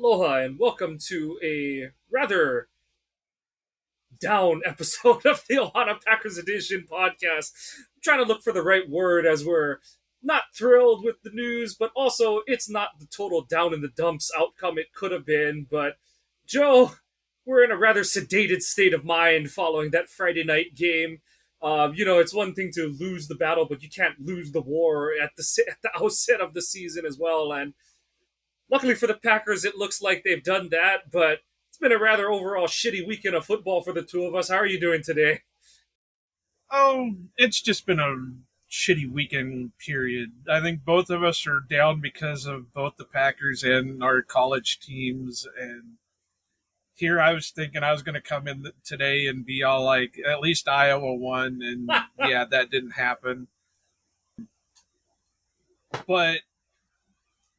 Aloha, and welcome to a rather down episode of the Ohana Packers Edition podcast. I'm trying to look for the right word as we're not thrilled with the news, but also it's not the total down in the dumps outcome it could have been. But, Joe, we're in a rather sedated state of mind following that Friday night game. It's one thing to lose the battle, but you can't lose the war at the outset of the season as well. And luckily for the Packers, it looks like they've done that, but it's been a rather overall shitty weekend of football for the two of us. How are you doing today? Oh, it's just been a shitty weekend period. I think both of us are down because of both the Packers and our college teams. And here I was thinking I was going to come in today and be all like, at least Iowa won. And yeah, that didn't happen. But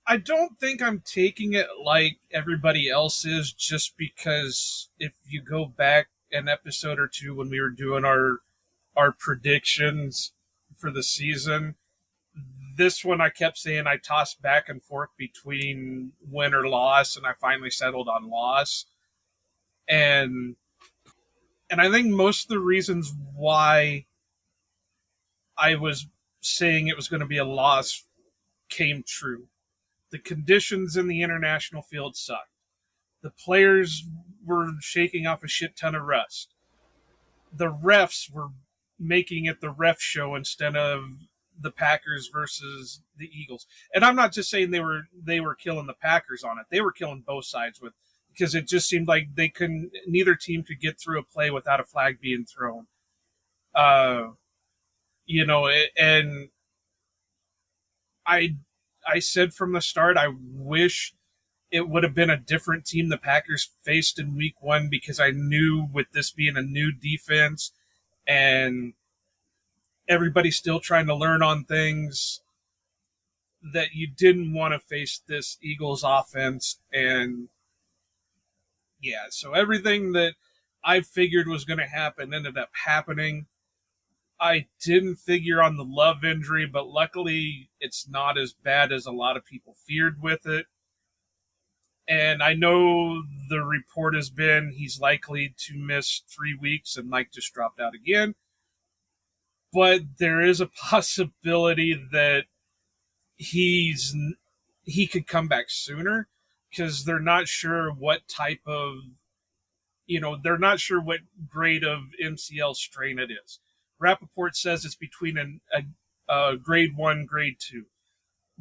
I don't think I'm taking it like everybody else is just because if you go back an episode or two when we were doing our predictions for the season, this one I kept saying I tossed back and forth between win or loss, and I finally settled on loss. And I think most of the reasons why I was saying it was going to be a loss came true. The conditions in the international field sucked. The players were shaking off a shit ton of rust. The refs were making it the ref show instead of the Packers versus the Eagles. And I'm not just saying they were killing the Packers on it. They were killing both sides with because it just seemed like they couldn't neither team could get through a play without a flag being thrown. Uh and I I said from the start I wish it would have been a different team the Packers faced in week 1 because I knew with this being a new defense and everybody still trying to learn on things that you didn't want to face this Eagles offense. And yeah, so everything that I figured was going to happen ended up happening. I didn't figure on the Love injury, but luckily it's not as bad as a lot of people feared with it. And I know the report has been he's likely to miss 3 weeks and Mike just dropped out again. But there is a possibility that he could come back sooner because they're not sure what type of they're not sure what grade of MCL strain it is. Rappaport says it's between a grade 1, grade 2.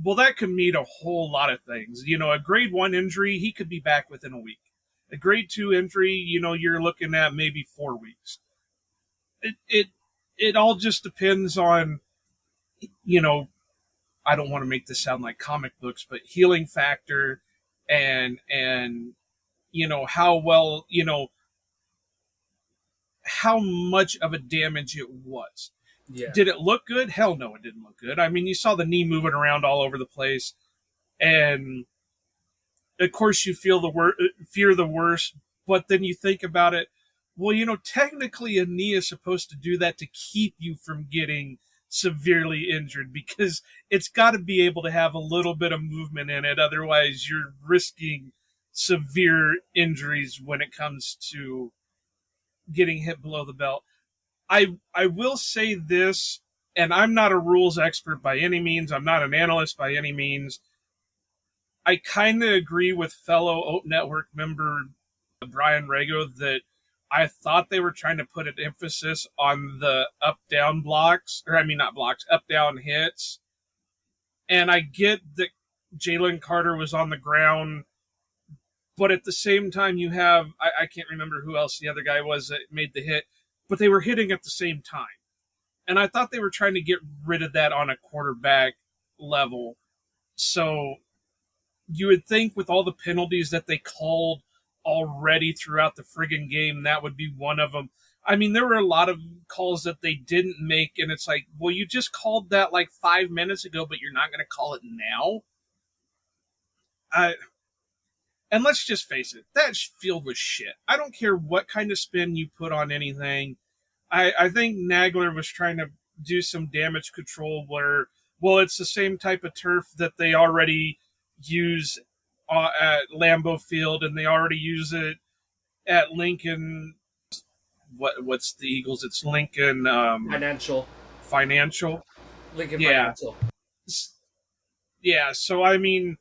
Well, that could mean a whole lot of things. A grade 1 injury, he could be back within a week. A grade 2 injury, you're looking at maybe 4 weeks. It all just depends on, I don't want to make this sound like comic books, but healing factor and how well, how much of a damage it was. Yeah. Did it look good? Hell no, it didn't look good. I mean, you saw the knee moving around all over the place, and of course you fear the worst. But then you think about it. Well, technically a knee is supposed to do that to keep you from getting severely injured because it's got to be able to have a little bit of movement in it. Otherwise, you're risking severe injuries when it comes to getting hit below the belt. I will say this, and I'm not a rules expert by any means. I'm not an analyst by any means. I kind of agree with fellow OPE Network member Brian Rego that I thought they were trying to put an emphasis on the up-down blocks, or I mean not blocks, up-down hits. And I get that Jalen Carter was on the ground, but at the same time you have, I can't remember who else the other guy was that made the hit, but they were hitting at the same time. And I thought they were trying to get rid of that on a quarterback level. So you would think with all the penalties that they called already throughout the friggin' game, that would be one of them. I mean, there were a lot of calls that they didn't make, and it's like, well, you just called that like 5 minutes ago, but you're not going to call it now? And let's just face it, that field was shit. I don't care what kind of spin you put on anything. I think Nagler was trying to do some damage control where, well, it's the same type of turf that they already use at Lambeau Field, and they already use it at Lincoln. What's the Eagles? It's Lincoln Financial. Financial. Lincoln Yeah, Financial. yeah. So I mean,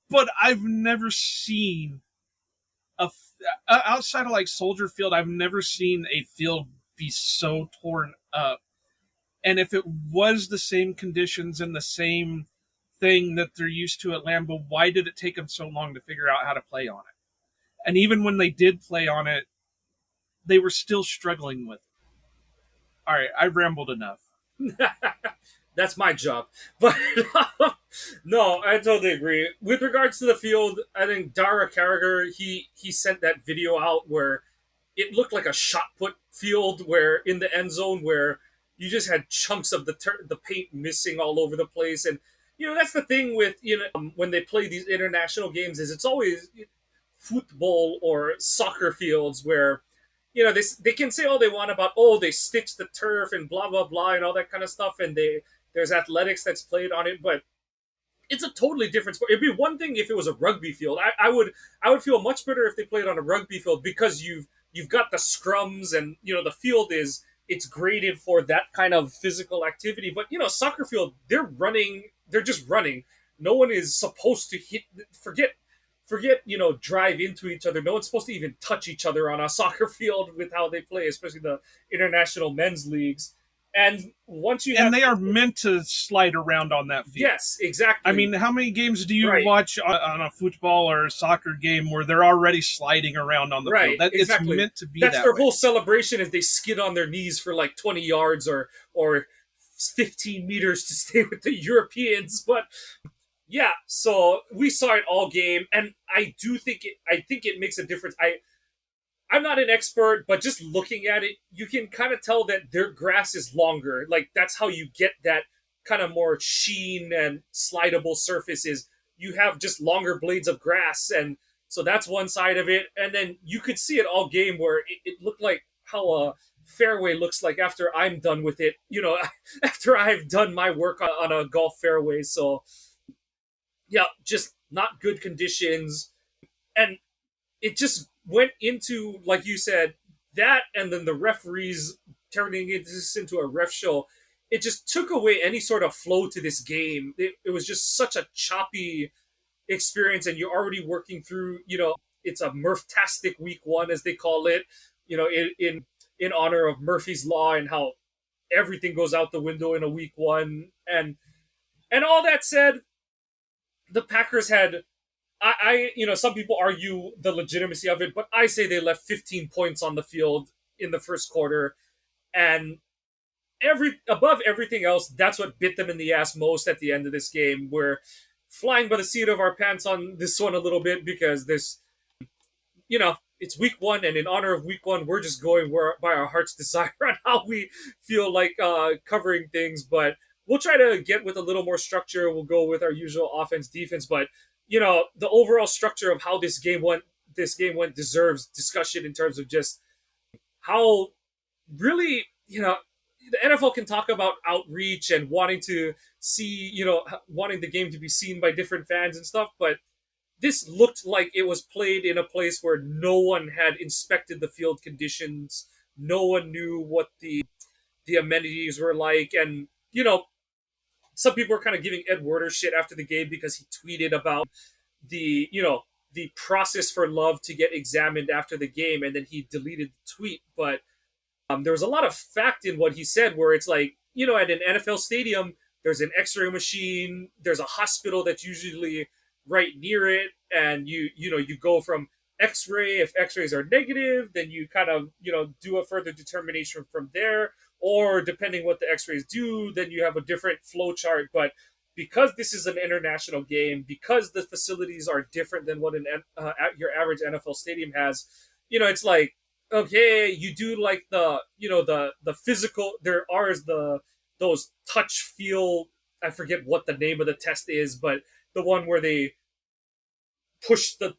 but I've never seen a outside of like Soldier Field. I've never seen a field be so torn up. And if it was the same conditions and the same thing that they're used to at Lambeau, why did it take them so long to figure out how to play on it? And even when they did play on it, they were still struggling with it. All right, I've rambled enough. That's my job. But no, I totally agree. With regards to the field, I think Dara Carragher, he sent that video out where it looked like a shot put field where in the end zone where you just had chunks of the paint missing all over the place. And that's the thing with when they play these international games is it's always football or soccer fields where they can say all they want about they stitched the turf and blah blah blah and all that kind of stuff, and there's athletics that's played on it, but it's a totally different sport. It'd be one thing if it was a rugby field. I would feel much better if they played on a rugby field because you've got the scrums and the field it's graded for that kind of physical activity. But soccer field, they're just running. No one is supposed to hit. Forget drive into each other. No one's supposed to even touch each other on a soccer field with how they play, especially the international men's leagues. And once you and they are meant to slide around on that field. Yes, exactly. I mean, how many games do you Right. watch on a football or a soccer game where they're already sliding around on the Right, field? exactly. It's meant to be That's that their way. whole celebration is they skid on their knees for like 20 yards or 15 meters to stay with the Europeans. But yeah, so we saw it all game, and I think it makes a difference. I'm not an expert, but just looking at it, you can kind of tell that their grass is longer. Like that's how you get that kind of more sheen and slidable surfaces. You have just longer blades of grass, and so that's one side of it. And then you could see it all game where it looked like how a fairway looks like after I'm done with it. After I've done my work on a golf fairway. So yeah, just not good conditions, and it just went into, like you said, that, and then the referees turning this into a ref show. It just took away any sort of flow to this game. It was just such a choppy experience, and you're already working through. It's a Murph-tastic week one, as they call it. In honor of Murphy's law and how everything goes out the window in a week one, and all that said, the Packers had some people argue the legitimacy of it, but I say they left 15 points on the field in the first quarter, and above everything else, that's what bit them in the ass most at the end of this game. We're flying by the seat of our pants on this one a little bit because it's week one, and in honor of week one, we're just going by our heart's desire on how we feel like covering things. But we'll try to get with a little more structure. We'll go with our usual offense, defense, but the overall structure of how this game went deserves discussion in terms of just how really the NFL can talk about outreach and wanting to see wanting the game to be seen by different fans and stuff, but this looked like it was played in a place where no one had inspected the field conditions. No one knew what the amenities were like, and some people were kind of giving Ed Werder shit after the game because he tweeted about the process for Love to get examined after the game, and then he deleted the tweet. But there was a lot of fact in what he said, where it's like, at an NFL stadium, there's an X-ray machine, there's a hospital that's usually right near it, and you go from X-ray. If X-rays are negative, then you kind of do a further determination from there, or depending what the X-rays do, then you have a different flow chart. But because this is an international game, because the facilities are different than what your average NFL stadium has, it's like, okay, you do like the physical. There are those touch feel. I forget what the name of the test is, but the one where they push the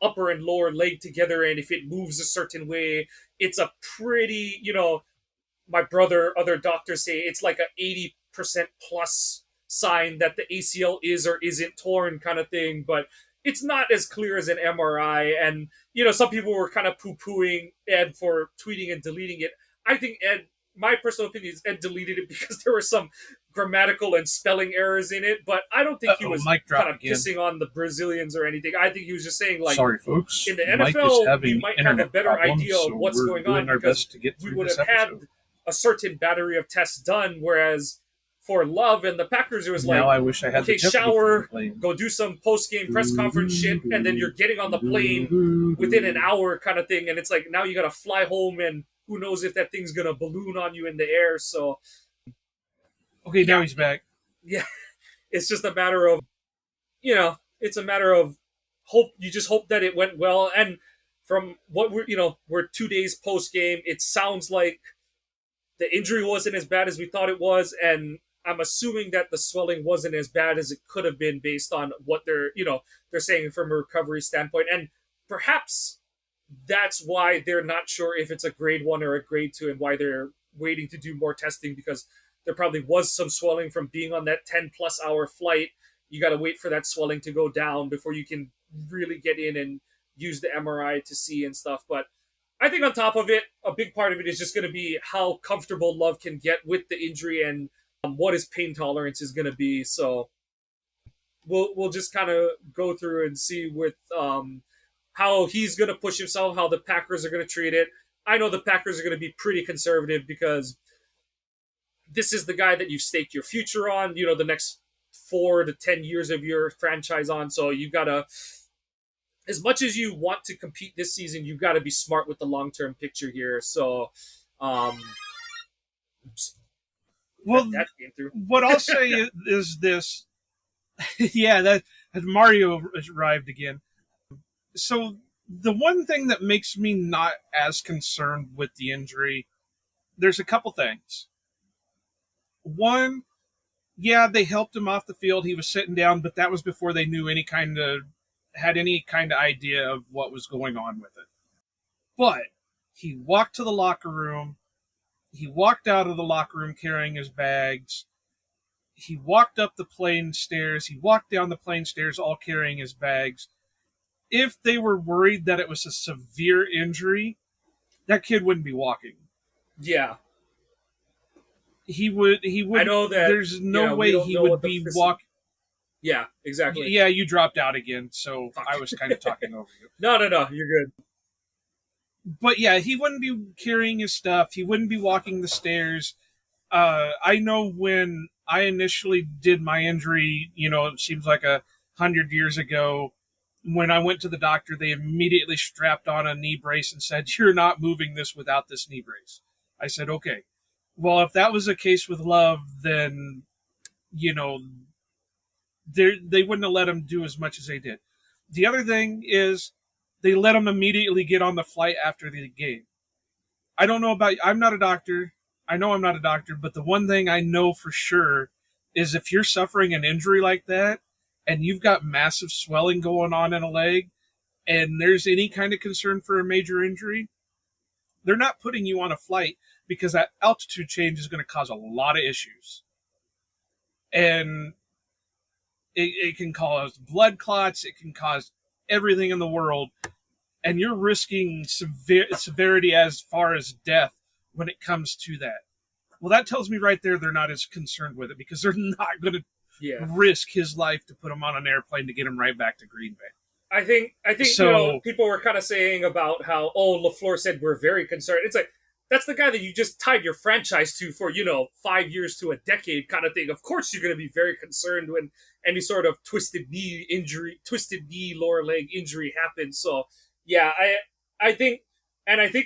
upper and lower leg together, and if it moves a certain way, it's a pretty, my brother, other doctors say it's like a 80% plus sign that the ACL is or isn't torn kind of thing, but it's not as clear as an MRI. And, some people were kind of poo pooing Ed for tweeting and deleting it. I think my personal opinion is Ed deleted it because there were some grammatical and spelling errors in it, but I don't think he was Mic kind drop of again. pissing on the Brazilians or anything. I think he was just saying, like, Sorry, folks. in the Mike is NFL, having we might have a internet better problems, idea so of what's we're going doing on our because best to get we through would this have had episode. a certain battery of tests done, whereas for Love and the Packers, it was Now like, I wish I had okay, the Jeopardy shower, theme playing. go do some post-game press conference shit, and then you're getting on the plane within an hour kind of thing, and it's like, now you gotta fly home, and who knows if that thing's gonna balloon on you in the air, so... Okay, now he's back. Yeah, it's just a matter of, it's a matter of hope. You just hope that it went well, and from what we're 2 days post-game, it sounds like the injury wasn't as bad as we thought it was, and I'm assuming that the swelling wasn't as bad as it could have been based on what they're saying from a recovery standpoint. And perhaps that's why they're not sure if it's a grade 1 or a grade 2 and why they're waiting to do more testing, because there probably was some swelling from being on that 10 plus hour flight. You got to wait for that swelling to go down before you can really get in and use the MRI to see and stuff. But I think on top of it, a big part of it is just going to be how comfortable Love can get with the injury and what his pain tolerance is going to be. So we'll just kind of go through and see with how he's going to push himself, how the Packers are going to treat it. I know the Packers are going to be pretty conservative because this is the guy that you've staked your future on, the next 4 to 10 years of your franchise on. So you got to, as much as you want to compete this season, you've got to be smart with the long-term picture here. So, well, that came through. What I'll say is this. Yeah, that Mario arrived again. So the one thing that makes me not as concerned with the injury, there's a couple things. One, yeah, they helped him off the field. He was sitting down, but that was before they knew had any kind of idea of what was going on with it. But he walked to the locker room. He walked out of the locker room carrying his bags. He walked up the plane stairs. He walked down the plane stairs all carrying his bags. If they were worried that it was a severe injury, that kid wouldn't be walking. Yeah. He would. I know that. There's no way he would be walking. Yeah, exactly. Yeah, you dropped out again, so Fuck. I was kind of talking over you. No, you're good. But yeah, he wouldn't be carrying his stuff. He wouldn't be walking the stairs. I know when I initially did my injury, it seems like 100 years ago, when I went to the doctor, they immediately strapped on a knee brace and said, "You're not moving this without this knee brace." I said, okay. Well, if that was the case with Love, then, they wouldn't have let him do as much as they did. The other thing is they let him immediately get on the flight after the game. I don't know about, I'm not a doctor. I know I'm not a doctor, but the one thing I know for sure is if you're suffering an injury like that and you've got massive swelling going on in a leg and there's any kind of concern for a major injury, they're not putting you on a flight because that altitude change is going to cause a lot of issues. And it can cause blood clots. It can cause everything in the world. And you're risking severity as far as death when it comes to that. Well, that tells me right there they're not as concerned with it because they're not going to risk his life to put him on an airplane to get him right back to Green Bay. I think so, people were kind of saying about how, LaFleur said we're very concerned. It's like, that's the guy that you just tied your franchise to for, 5 years to a decade kind of thing. Of course you're going to be very concerned when any sort of twisted knee, lower leg injury happens. So, yeah, I think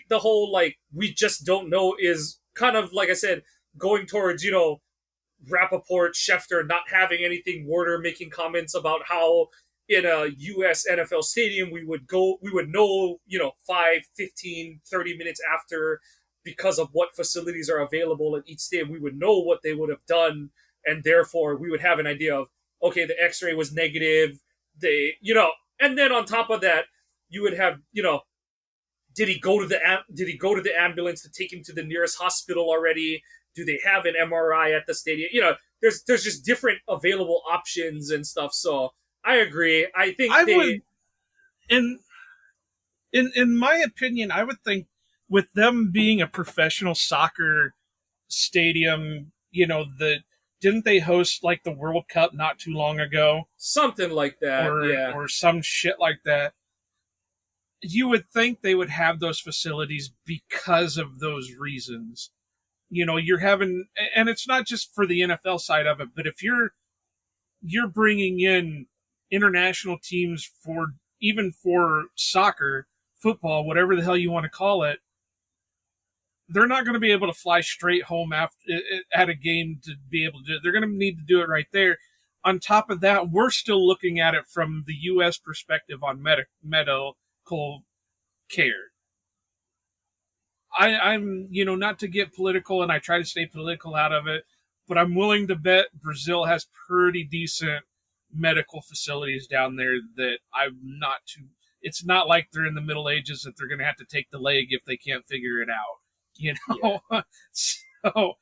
the whole, we just don't know is kind of, like I said, going towards, Rappaport, Schefter not having anything, Warner making comments about how in a U.S. NFL stadium we would know, 5, 15, 30 minutes after, because of what facilities are available at each stadium, we would know what they would have done, and therefore we would have an idea of, okay, the x-ray was negative, and then on top of that, you would have, did he go to the ambulance to take him to the nearest hospital already? Do they have an MRI at the stadium? There's just different available options and stuff. So I agree. I think I they would, in in my opinion, I would think with them being a professional soccer stadium, the didn't they host like the World Cup not too long ago, something like that. Yeah, or some shit like that? You would think they would have those facilities because of those reasons. You're having, and it's not just for the NFL side of it, but if you're bringing in international teams for even for soccer, football, whatever the hell you want to call it, they're not going to be able to fly straight home after at a game to be able to do it. They're going to need to do it right there. On top of that, we're still looking at it from the U.S. perspective on medical care. I'm, not to get political, and I try to stay political out of it, but I'm willing to bet Brazil has pretty decent medical facilities down there that I'm not too. It's not like they're in the Middle Ages that they're going to have to take the leg if they can't figure it out. yeah. So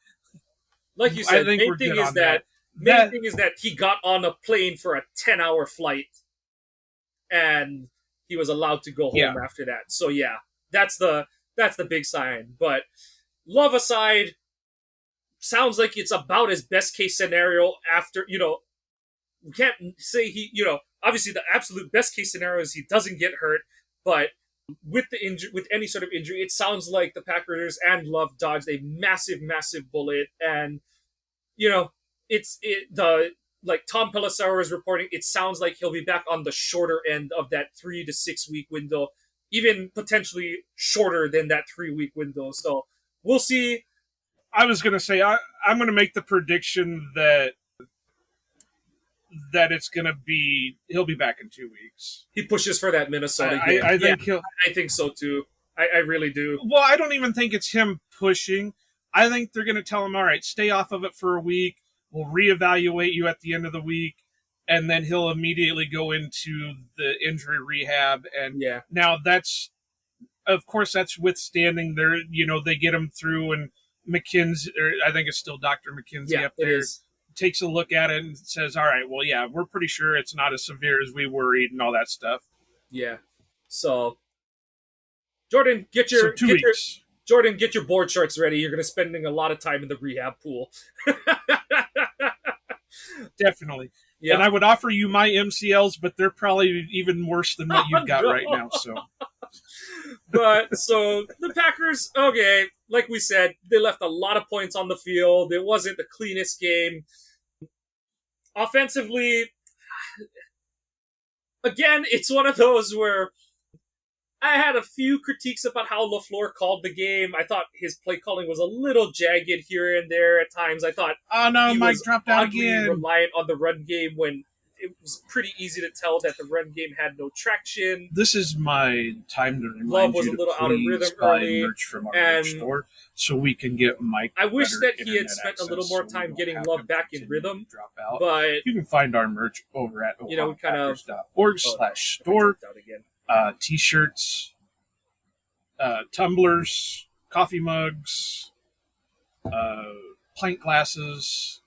Like you I said, think we're good on that. main thing is that he got on a plane for a 10-hour flight, and he was allowed to go home Yeah. after that. So yeah, that's the big sign. But love aside, sounds like it's about his best case scenario. After we can't say obviously the absolute best case scenario is he doesn't get hurt, but with any sort of injury, it sounds like the Packers and Love dodged a massive bullet. And the like Tom Pelissero is reporting, it sounds like he'll be back on the shorter end of that 3 to 6 week window, even potentially shorter than that 3 week window. So we'll see. I was going to say I'm going to make the prediction that it's going to be he'll be back in 2 weeks. He pushes for that Minnesota game. I think he'll. I think so too. I really do. Well, I don't even think it's him pushing. I think they're going to tell him, all right, stay off of it for a week. We'll reevaluate you at the end of the week, and then he'll immediately go into the injury rehab. And Yeah. now that's, of course, that's withstanding their, they get him through, and McKinsey, or I think it's still Dr. McKinsey up there, takes a look at it and says, all right, well, yeah, we're pretty sure it's not as severe as we worried and all that stuff. Yeah. So, Jordan, get your 2 weeks. Jordan, get your board shorts ready. You're going to be spending a lot of time in the rehab pool. Definitely. Yeah. And I would offer you my MCLs, but they're probably even worse than what you've got right now. So, but so the Packers, okay, like we said, they left a lot of points on the field. It wasn't the cleanest game. Offensively, again, it's one of those where I had a few critiques about how LaFleur called the game. I thought his play calling was a little jagged here and there at times. I thought oh no, he Mike was dropped out oddly again. reliant on the run game when it was pretty easy to tell that the run game had no traction. This is my time to remind Love was you a little to out of please rhythm buy early, merch from our and merch store so we can get Mike. I wish better that he had internet spent a access little more so we time don't getting have Love him back in continue to rhythm, drop out. but You can find our merch over at we kind of ohapackers.org/store. T-shirts, tumblers, coffee mugs, pint glasses,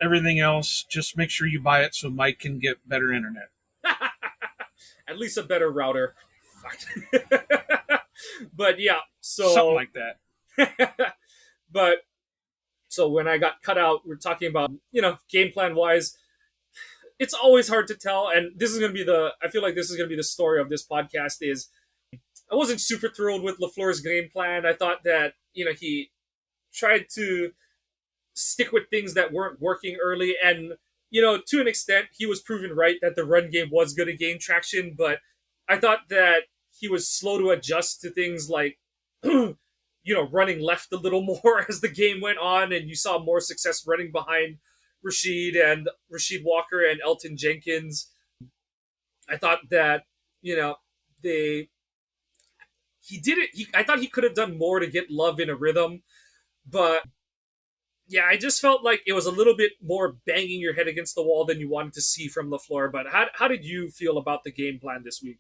everything else. Just make sure you buy it so Mike can get better internet. at least a better router. But yeah, so something like that. But so when I got cut out, we're talking about game plan wise. It's always hard to tell, and this is going to be I feel like this is going to be the story of this podcast. Is I wasn't super thrilled with LaFleur's game plan. I thought that he tried to stick with things that weren't working early, and to an extent, he was proven right that the run game was going to gain traction. But I thought that he was slow to adjust to things like running left a little more as the game went on, and you saw more success running behind Rashid Walker and Elton Jenkins. I thought that he did it. I thought he could have done more to get Love in a rhythm, but yeah, I just felt like it was a little bit more banging your head against the wall than you wanted to see from LaFleur. But how did you feel about the game plan this week?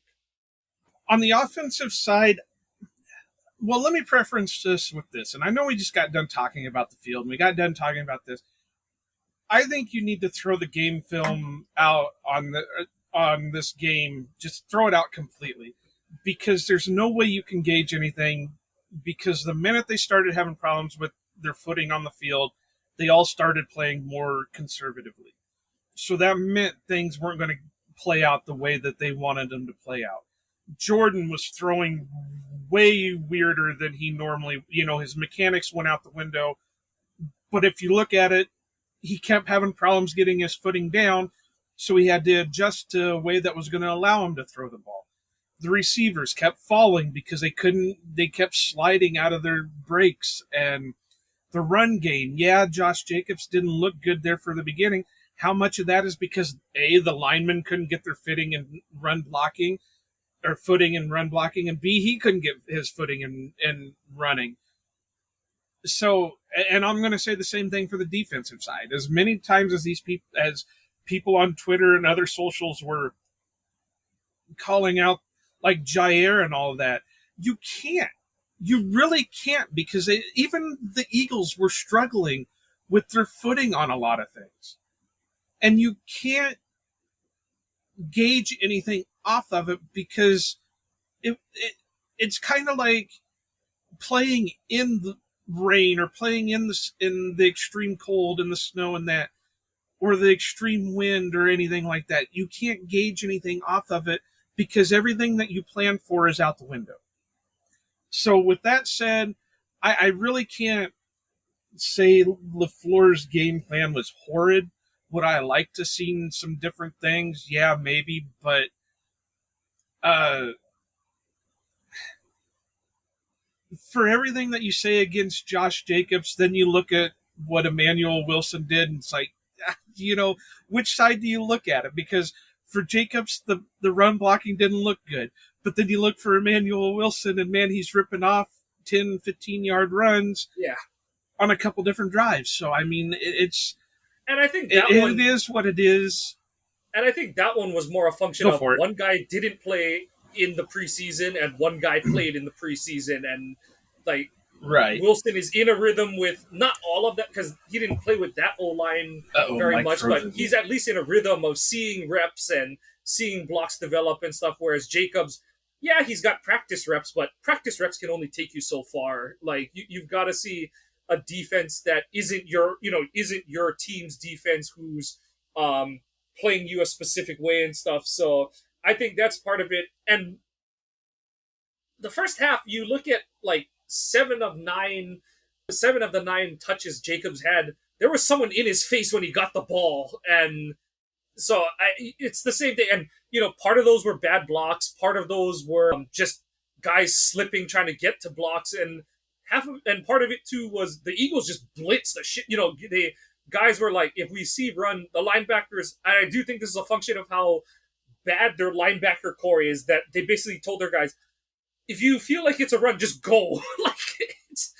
On the offensive side, Well, let me preference this with this. And I know we just got done talking about the field, and we got done talking about this. I think you need to throw the game film out on this game. Just throw it out completely, because there's no way you can gauge anything. Because the minute they started having problems with their footing on the field, they all started playing more conservatively. So that meant things weren't going to play out the way that they wanted them to play out. Jordan was throwing way weirder than he normally, his mechanics went out the window. But if you look at it, he kept having problems getting his footing down, so he had to adjust to a way that was going to allow him to throw the ball. The receivers kept falling because they kept sliding out of their breaks. And the run game, yeah, Josh Jacobs didn't look good there for the beginning. How much of that is because A, the linemen couldn't get their footing and run blocking, and B, he couldn't get his footing and running. So, and I'm going to say the same thing for the defensive side. As many times as people on Twitter and other socials were calling out like Jair and all of that, you really can't, because even the Eagles were struggling with their footing on a lot of things. And you can't gauge anything off of it, because it's kind of like playing in the rain, or playing in the extreme cold and the snow and that, or the extreme wind or anything like that. You can't gauge anything off of it, because everything that you plan for is out the window. So with that said, I really can't say LaFleur's game plan was horrid. Would I like to see some different things? Yeah, maybe, but for everything that you say against Josh Jacobs, then you look at what Emmanuel Wilson did, and it's like, which side do you look at it? Because for Jacobs, the run blocking didn't look good. But then you look for Emmanuel Wilson, and man, he's ripping off 10, 15-yard runs on a couple different drives. So, I mean, it's... And I think it is what it is. And I think that one was more a function of one guy didn't play in the preseason and one guy played in the preseason. And, like, right. Wilson is in a rhythm with not all of that, because he didn't play with that O-line very much, but he's at least in a rhythm of seeing reps and seeing blocks develop and stuff, whereas Jacobs, yeah, he's got practice reps, but practice reps can only take you so far. Like, you've got to see a defense that isn't your team's defense, who's playing you a specific way and stuff. So I think that's part of it. And the first half, you look at like 7 of the 9 touches Jacobs had, there was someone in his face when he got the ball. And so it's the same thing. And, part of those were bad blocks. Part of those were just guys slipping, trying to get to blocks. And part of it too was the Eagles just blitzed the shit. The guys were like, if we see run, the linebackers, I do think this is a function of how bad their linebacker core is, that they basically told their guys, if you feel like it's a run, just go. Like, it's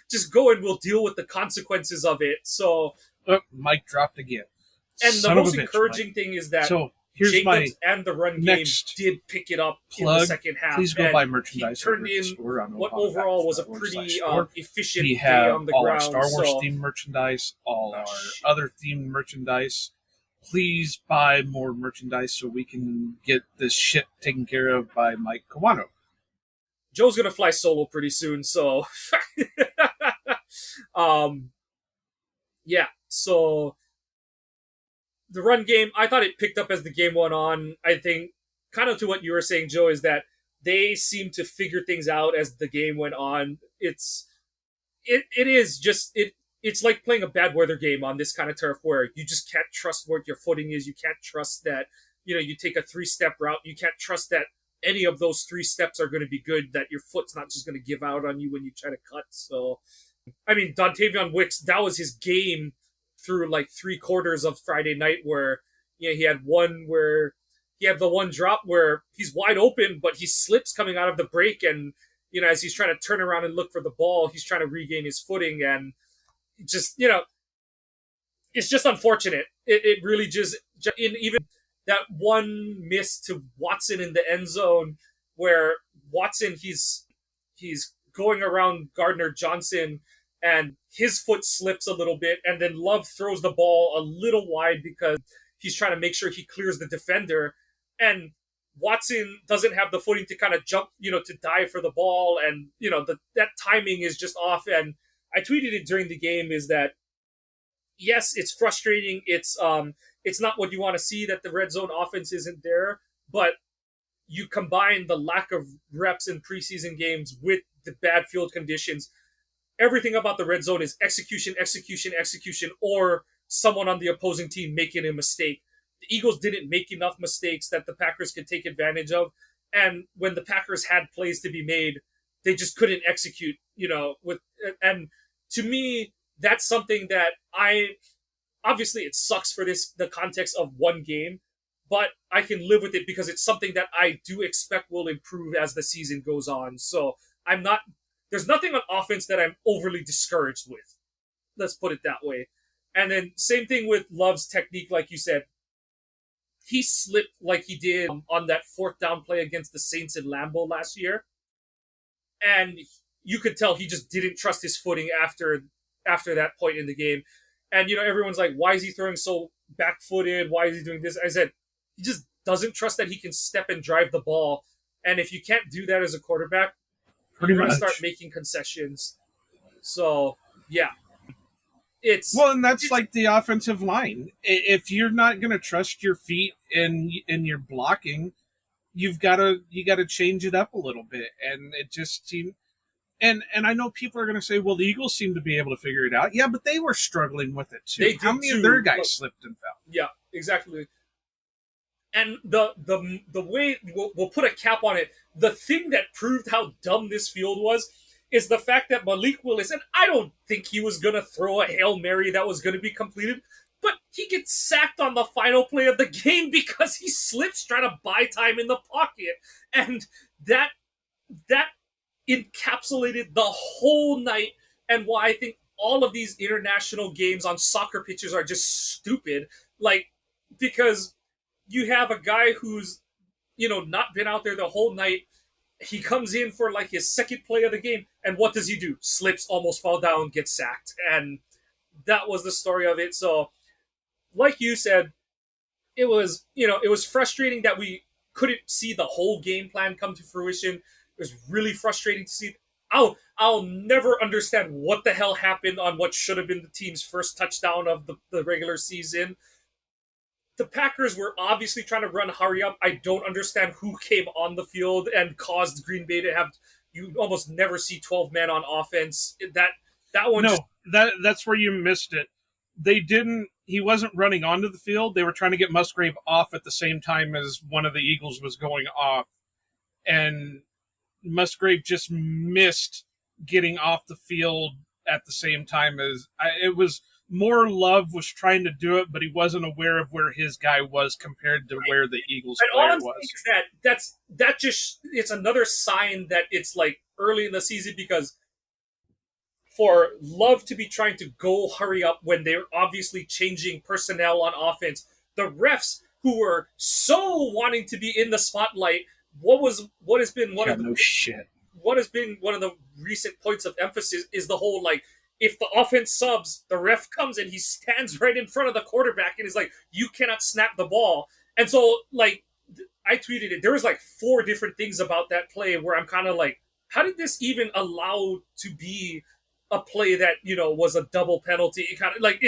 just go, and we'll deal with the consequences of it. So Mike dropped again. And the most encouraging thing is that Jacobs and the run game did pick it up in the second half. Please go buy merchandise. He turned in what overall was a pretty efficient day on the all ground. Our Star Wars themed merchandise, all our other themed merchandise. Please buy more merchandise so we can get this shit taken care of by Mike Kawano. Joe's gonna fly solo pretty soon, so yeah. So the run game, I thought it picked up as the game went on. I think, kind of to what you were saying, Joe, is that they seemed to figure things out as the game went on. It's like playing a bad weather game on this kind of turf, where you just can't trust what your footing is. You can't trust that, you take a 3-step route. You can't trust that any of those 3 steps are going to be good, that your foot's not just going to give out on you when you try to cut. So, I mean, Dontavion Wicks, that was his game through like 3/4 of Friday night, where he had the one drop where he's wide open, but he slips coming out of the break, and as he's trying to turn around and look for the ball, he's trying to regain his footing, and just it's just unfortunate. It really just even that one miss to Watson in the end zone, where Watson he's going around Gardner Johnson, and his foot slips a little bit, and then Love throws the ball a little wide because he's trying to make sure he clears the defender, and Watson doesn't have the footing to kind of jump, to dive for the ball, and that timing is just off. And I tweeted it during the game is that yes, it's frustrating. It's not what you want to see that the red zone offense isn't there, but you combine the lack of reps in preseason games with the bad field conditions. Everything about the red zone is execution, execution, execution, or someone on the opposing team making a mistake. The Eagles didn't make enough mistakes that the Packers could take advantage of. And when the Packers had plays to be made, they just couldn't execute, and to me, that's something that obviously it sucks for the context of one game, but I can live with it because it's something that I do expect will improve as the season goes on. So I'm not there's nothing on offense that I'm overly discouraged with. Let's put it that way. And then same thing with Love's technique, like you said. He slipped like he did on that fourth down play against the Saints in Lambeau last year, and you could tell he just didn't trust his footing after that point in the game. And everyone's like, why is he throwing so back-footed? Why is he doing this? I said he just doesn't trust that he can step and drive the ball. And if you can't do that as a quarterback, you're going to start making concessions. So yeah, and that's like the offensive line. If you're not going to trust your feet in your blocking, you got to change it up a little bit. And it just seemed. And I know people are going to say, well, the Eagles seem to be able to figure it out. Yeah, but they were struggling with it too. How many of their guys slipped and fell? Yeah, exactly. And the way we'll put a cap on it, the thing that proved how dumb this field was is the fact that Malik Willis, and I don't think he was going to throw a Hail Mary that was going to be completed, but he gets sacked on the final play of the game because he slips trying to buy time in the pocket. And that encapsulated the whole night, and why I think all of these international games on soccer pitches are just stupid. Like, because you have a guy who's, not been out there the whole night. He comes in for like his second play of the game, and what does he do? Slips, almost fall down, gets sacked. And that was the story of it. So, like you said, it was frustrating that we couldn't see the whole game plan come to fruition. It was really frustrating to see. I'll never understand what the hell happened on what should have been the team's first touchdown of the regular season. The Packers were obviously trying to run hurry up. I don't understand who came on the field and caused Green Bay to have. You almost never see 12 men on offense. That one. No, that's where you missed it. They didn't. He wasn't running onto the field. They were trying to get Musgrave off at the same time as one of the Eagles was going off, and Musgrave just missed getting off the field at the same time as it was. More Love was trying to do it, but he wasn't aware of where his guy was compared to where the Eagles player was. That just it's another sign that it's like early in the season, because for Love to be trying to go hurry up when they're obviously changing personnel on offense, the refs who were so wanting to be in the spotlight, what has been one of the recent points of emphasis is the whole like, if the offense subs, the ref comes and he stands right in front of the quarterback and is like, you cannot snap the ball. And so, like, I tweeted it. There was like 4 different things about that play where I'm kind of like, how did this even allow to be a play that, was a double penalty? It kind of like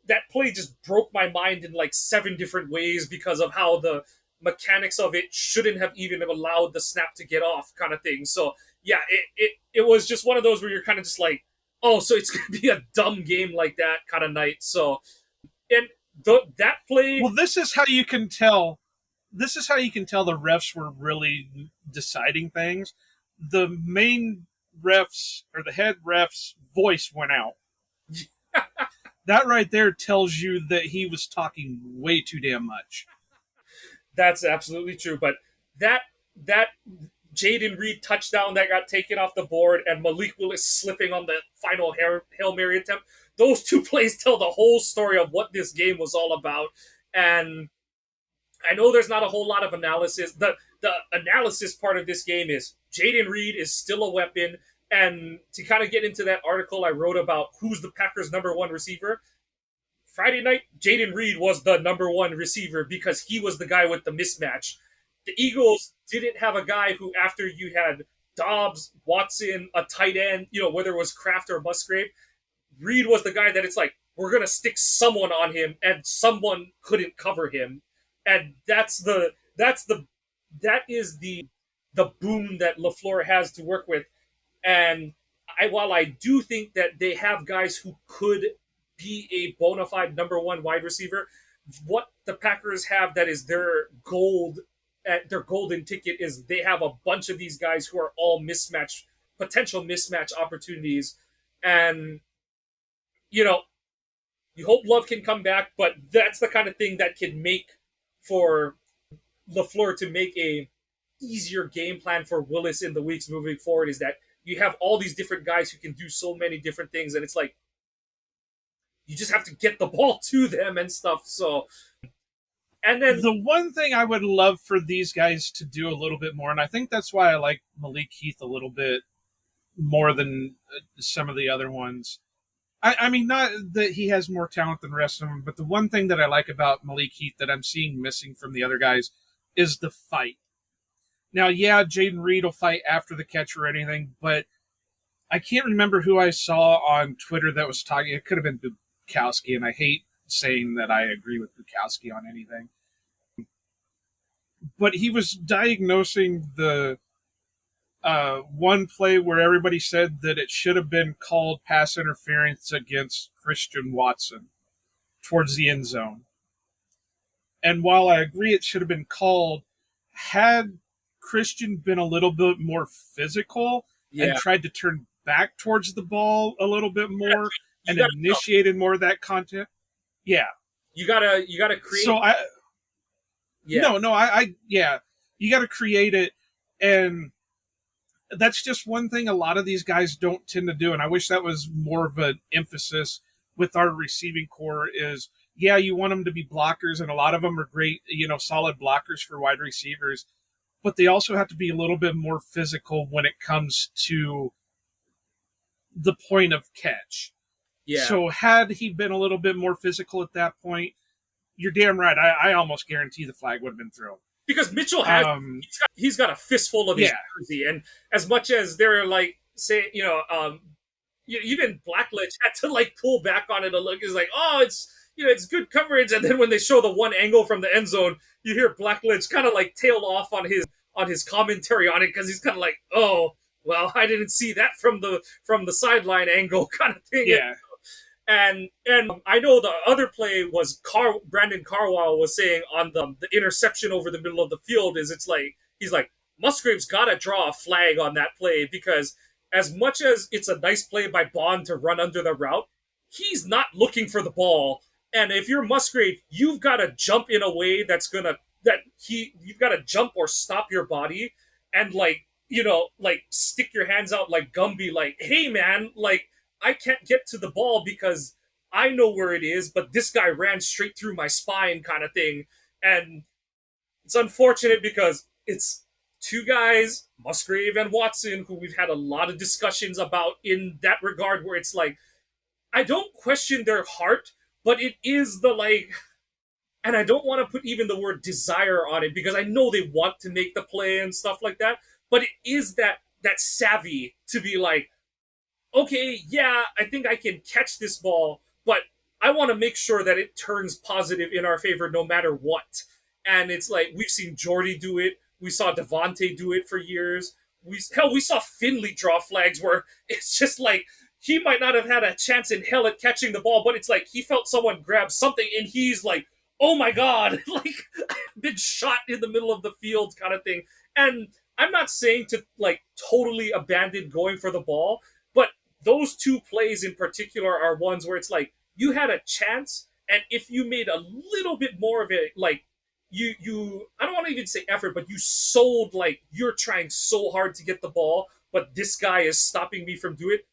that play just broke my mind in like 7 different ways because of how the mechanics of it shouldn't have even allowed the snap to get off, kind of thing. So yeah, it was just one of those where you're kind of just like, oh, so it's going to be a dumb game like that kind of night. So, and that play. Well, this is how you can tell. This is how you can tell the refs were really deciding things. The main refs or the head ref's voice went out. That right there tells you that he was talking way too damn much. That's absolutely true. But that Jaden Reed touchdown that got taken off the board and Malik Willis slipping on the final Hail Mary attempt, those 2 plays tell the whole story of what this game was all about. And I know there's not a whole lot of analysis. The analysis part of this game is Jaden Reed is still a weapon, And to kind of get into that article I wrote about who's the Packers' number one receiver, Friday night, Jaden Reed was the number one receiver because he was the guy with the mismatch. The Eagles didn't have a guy who, after you had Dobbs, Watson, a tight end, whether it was Kraft or Musgrave, Reed was the guy that it's like, we're going to stick someone on him, and someone couldn't cover him. And that is the boom that LaFleur has to work with. And while I do think that they have guys who could be a bona fide number one wide receiver, what the Packers have that is their golden ticket is they have a bunch of these guys who are all potential mismatch opportunities. And, you hope Love can come back, but that's the kind of thing that can make for LaFleur to make a easier game plan for Willis in the weeks moving forward, is that you have all these different guys who can do so many different things, and it's like you just have to get the ball to them and stuff. So, and then the one thing I would love for these guys to do a little bit more, and I think that's why I like Malik Heath a little bit more than some of the other ones. I mean, not that he has more talent than the rest of them, but the one thing that I like about Malik Heath that I'm seeing missing from the other guys is the fight. Now, yeah, Jaden Reed will fight after the catch or anything, but I can't remember who I saw on Twitter that was talking. It could have been Bukowski, and I hate saying that I agree with Bukowski on anything. But he was diagnosing the one play where everybody said that it should have been called pass interference against Christian Watson towards the end zone. And while I agree it should have been called, had Christian been a little bit more physical and tried to turn back towards the ball a little bit more and initiated more of that content, yeah. You gotta create. So you gotta create it, and that's just one thing a lot of these guys don't tend to do, and I wish that was more of an emphasis with our receiving core is, yeah, you want them to be blockers, and a lot of them are great, solid blockers for wide receivers, but they also have to be a little bit more physical when it comes to the point of catch. Yeah. So had he been a little bit more physical at that point, you're damn right. I almost guarantee the flag would have been thrown. Because Mitchell has he's got a fistful of his jersey, and as much as they're like say even Blackledge had to like pull back on it a look. It's like, oh, it's good coverage, and then when they show the one angle from the end zone, you hear Blackledge kind of like tail off on his commentary on it because he's kind of like, oh, well, I didn't see that from the sideline angle kind of thing. Yeah. And I know the other play was Brandon Carwile was saying on the interception over the middle of the field is it's like he's like Musgrave's got to draw a flag on that play because as much as it's a nice play by Bond to run under the route, he's not looking for the ball. And if you're Musgrave, you've got to jump in a way you've got to jump or stop your body and like stick your hands out like Gumby, like, hey man, like I can't get to the ball because I know where it is, but this guy ran straight through my spine kind of thing. And it's unfortunate because it's two guys, Musgrave and Watson, who we've had a lot of discussions about in that regard where it's like, I don't question their heart, but it is the like, and I don't want to put even the word desire on it because I know they want to make the play and stuff like that, but it is that savvy to be like, okay, yeah, I think I can catch this ball, but I want to make sure that it turns positive in our favor no matter what. And it's like, we've seen Jordy do it. We saw Devontae do it for years. We saw Finley draw flags where it's just like, he might not have had a chance in hell at catching the ball, but it's like he felt someone grab something and he's like, oh my God, like, I've been shot in the middle of the field kind of thing. And I'm not saying to like totally abandon going for the ball, but those two plays in particular are ones where it's like you had a chance, and if you made a little bit more of it, like you I don't want to even say effort, but you sold like you're trying so hard to get the ball, but this guy is stopping me from doing it.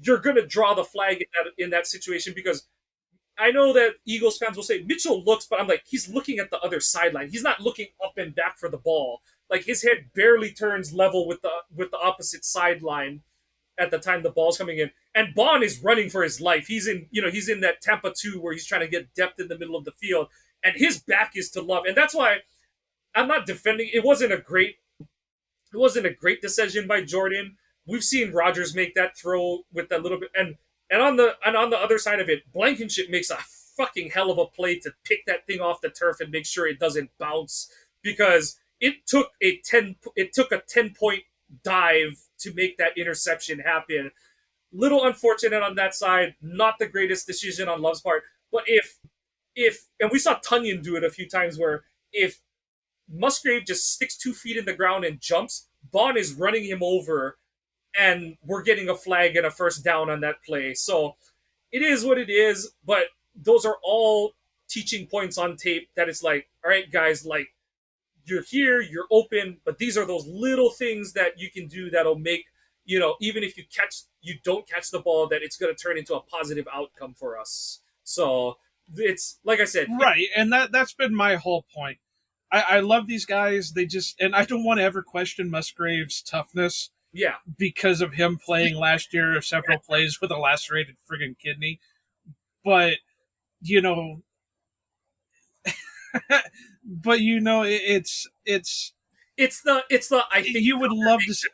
You're gonna draw the flag in that situation because I know that Eagles fans will say Mitchell looks, but I'm like, he's looking at the other sideline. He's not looking up and back for the ball. Like his head barely turns level with the opposite sideline. at the time the ball's coming in. And Bond is running for his life. He's in that Tampa 2 where he's trying to get depth in the middle of the field. And his back is to Love. And that's why I'm not defending. It wasn't a great decision by Jordan. We've seen Rogers make that throw with that little bit, and on the other side of it, Blankenship makes a fucking hell of a play to pick that thing off the turf and make sure it doesn't bounce, because it took a 10 point dive to make that interception happen. Little unfortunate on that side, not the greatest decision on Love's part. But if and we saw Tunyon do it a few times where if Musgrave just sticks 2 feet in the ground and jumps, Bond is running him over, and we're getting a flag and a first down on that play. So it is what it is, but those are all teaching points on tape that it's like, all right, guys, like, you're here, you're open, but these are those little things that you can do that'll make, even if you don't catch the ball, that it's going to turn into a positive outcome for us. So it's like I said, right, and that's been my whole point. I love these guys. And I don't want to ever question Musgrave's toughness. Yeah, because of him playing last year several plays with a lacerated friggin' kidney. But, it's I think you would love to see.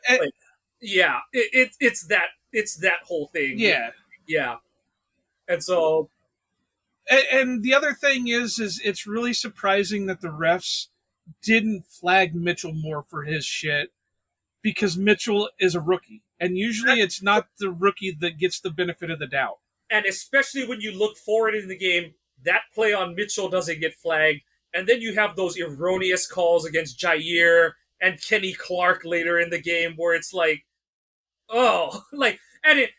Yeah, it's that whole thing. Yeah. And so, and the other thing is it's really surprising that the refs didn't flag Mitchell more for his shit, because Mitchell is a rookie, and usually it's not the rookie that gets the benefit of the doubt. And especially when you look forward in the game, that play on Mitchell doesn't get flagged, and then you have those erroneous calls against Jair and Kenny Clark later in the game, where it's like, oh, like, and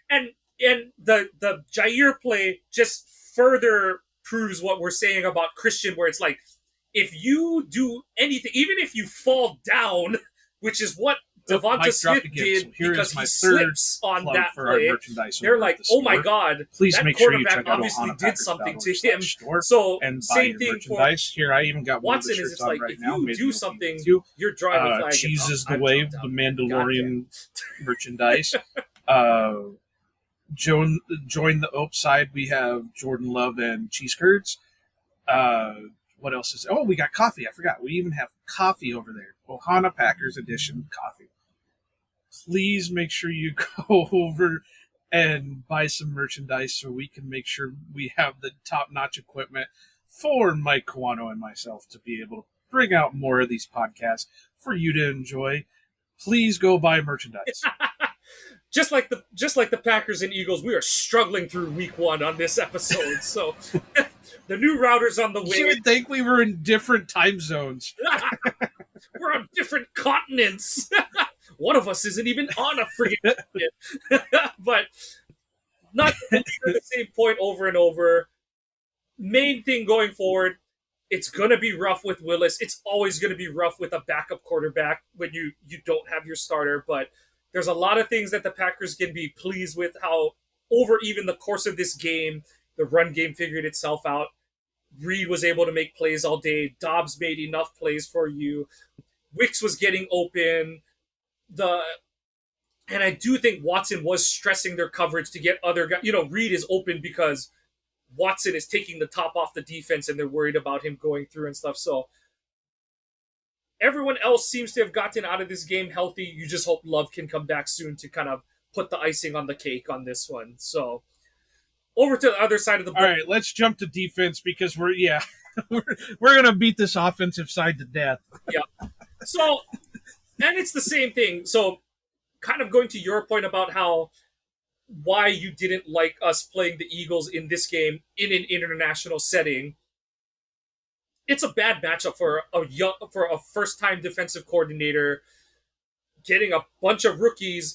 the Jair play just further proves what we're saying about Christian, where it's like, if you do anything, even if you fall down, which is what Devonta Smith did, because he slips on that play, they're like, oh my God, please that make sure you quarterback check out obviously did something to him. store So and buy same your thing for merchandise. Here, I even got one of the Watson. Is shirts it's on like, right if now. you Made do no something, you. you're drawing a flag. Cheese is the I've way, jumped the out. Mandalorian merchandise. Join the OPE side. We have Jordan Love and cheese curds. What else is? Oh, we got coffee. I forgot. We even have coffee over there. Ohana Packers edition coffee. Please make sure you go over and buy some merchandise so we can make sure we have the top-notch equipment for Mike Kawano and myself to be able to bring out more of these podcasts for you to enjoy. Please go buy merchandise. Just like the Packers and Eagles, we are struggling through week 1 on this episode. So the new router's on the way. You would think we were in different time zones. We're on different continents. One of us isn't even on a friggin' continent. But not the same point over and over. Main thing going forward, it's going to be rough with Willis. It's always going to be rough with a backup quarterback when you don't have your starter. But there's a lot of things that the Packers can be pleased with, how over even the course of this game, the run game figured itself out. Reed was able to make plays all day. Dobbs made enough plays for you. Wicks was getting open. And I do think Watson was stressing their coverage to get other guys. Reed is open because Watson is taking the top off the defense, and they're worried about him going through and stuff. So everyone else seems to have gotten out of this game healthy. You just hope Love can come back soon to kind of put the icing on the cake on this one. So over to the other side of the ball. All right, let's jump to defense, because we're going to beat this offensive side to death. Yeah. So, and it's the same thing. So kind of going to your point about why you didn't like us playing the Eagles in this game in an international setting. It's a bad matchup for a first-time defensive coordinator, getting a bunch of rookies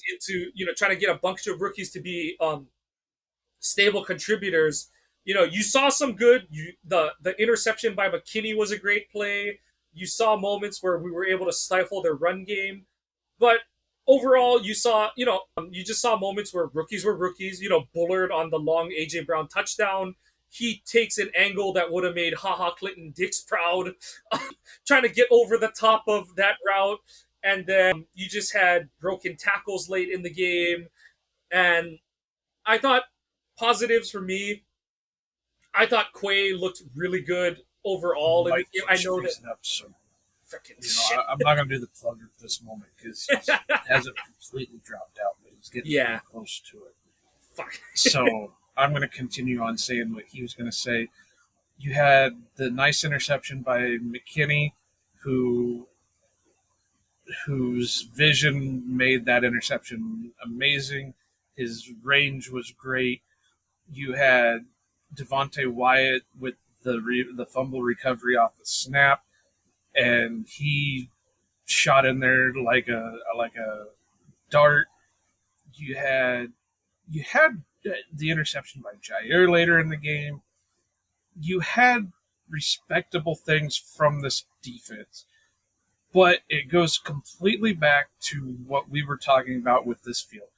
trying to get a bunch of rookies to be stable contributors. You saw some good. The interception by McKinney was a great play. You saw moments where we were able to stifle their run game, but overall, you just saw moments where rookies were rookies. Bullard on the long A.J. Brown touchdown, he takes an angle that would have made Clinton Dix proud, trying to get over the top of that route. And then you just had broken tackles late in the game. And I thought positives for me, I thought Quay looked really good overall in the Mike game. I keeps know that freezing up, so freaking shit. I'm not going to do the plug at this moment because he hasn't completely dropped out, but he's getting Yeah. pretty close to it. Fuck. So I'm going to continue on saying what he was going to say. You had the nice interception by McKinney, whose vision made that interception amazing. His range was great. You had Devontae Wyatt with the fumble recovery off the snap, and he shot in there like a dart. You had you had the interception by Jair later in the game. You had respectable things from this defense, but it goes completely back to what we were talking about with this field.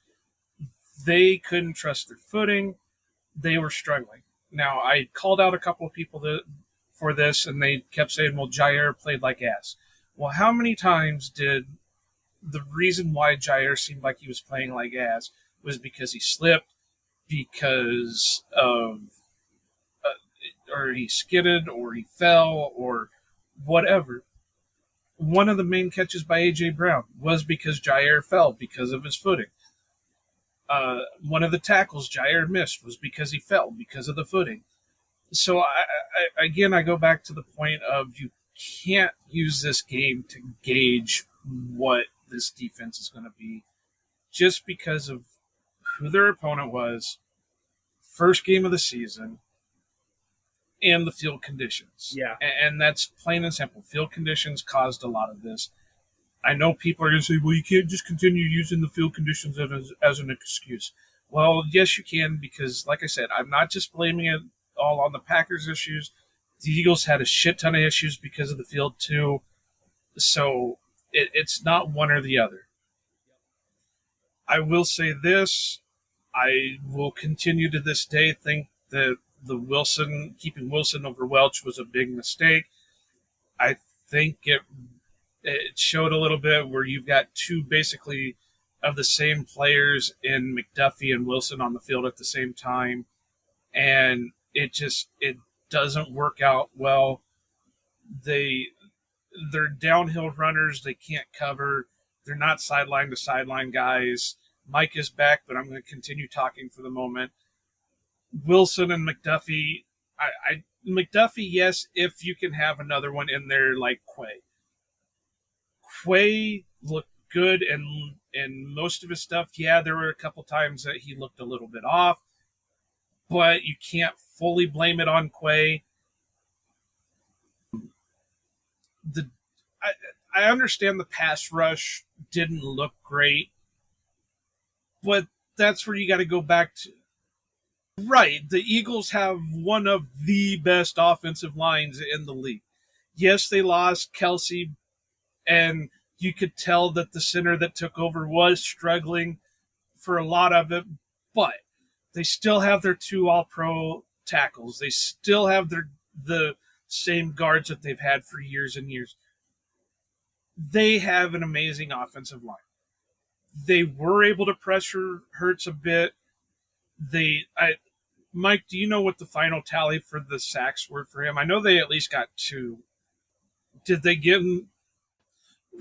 They couldn't trust their footing. They were struggling. Now, I called out a couple of people for this, and they kept saying, well, Jair played like ass. Well, how many times did the reason why Jair seemed like he was playing like ass was because he slipped, because of, or he skidded, or he fell, or whatever. One of the main catches by A.J. Brown was because Jair fell because of his footing. One of the tackles Jair missed was because he fell because of the footing. So again, I go back to the point of you can't use this game to gauge what this defense is going to be just because of who their opponent was, first game of the season, and the field conditions. Yeah. And that's plain and simple. Field conditions caused a lot of this. I know people are going to say, well, you can't just continue using the field conditions as an excuse. Well, yes, you can, because, like I said, I'm not just blaming it all on the Packers' issues. The Eagles had a shit ton of issues because of the field, too. So it's not one or the other. I will say this. I will continue to this day think that keeping Wilson over Welch was a big mistake. I think it showed a little bit where you've got two basically of the same players in McDuffie and Wilson on the field at the same time, and it doesn't work out well. They're downhill runners. They can't cover. They're not sideline to sideline guys. Mike is back, but I'm going to continue talking for the moment. Wilson and McDuffie, McDuffie, yes, if you can have another one in there like Quay. Quay looked good and most of his stuff. Yeah, there were a couple times that he looked a little bit off, but you can't fully blame it on Quay. The I understand the pass rush didn't look great, but that's where you got to go back to. Right, the Eagles have one of the best offensive lines in the league. Yes, they lost Kelsey, and you could tell that the center that took over was struggling for a lot of it, but they still have their two all-pro tackles. They still have the same guards that they've had for years and years. They have an amazing offensive line. They were able to pressure Hurts a bit. Mike, do you know what the final tally for the sacks were for him? I know they at least got two. Did they get him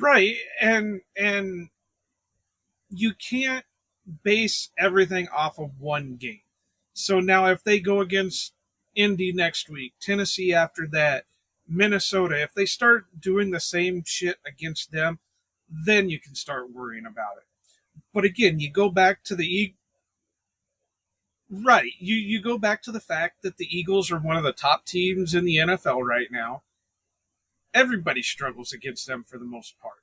right? And you can't base everything off of one game. So now if they go against Indy next week, Tennessee after that, Minnesota, if they start doing the same shit against them, then you can start worrying about it. But again, you go back to the right. You go back to the fact that the Eagles are one of the top teams in the NFL right now. Everybody struggles against them for the most part.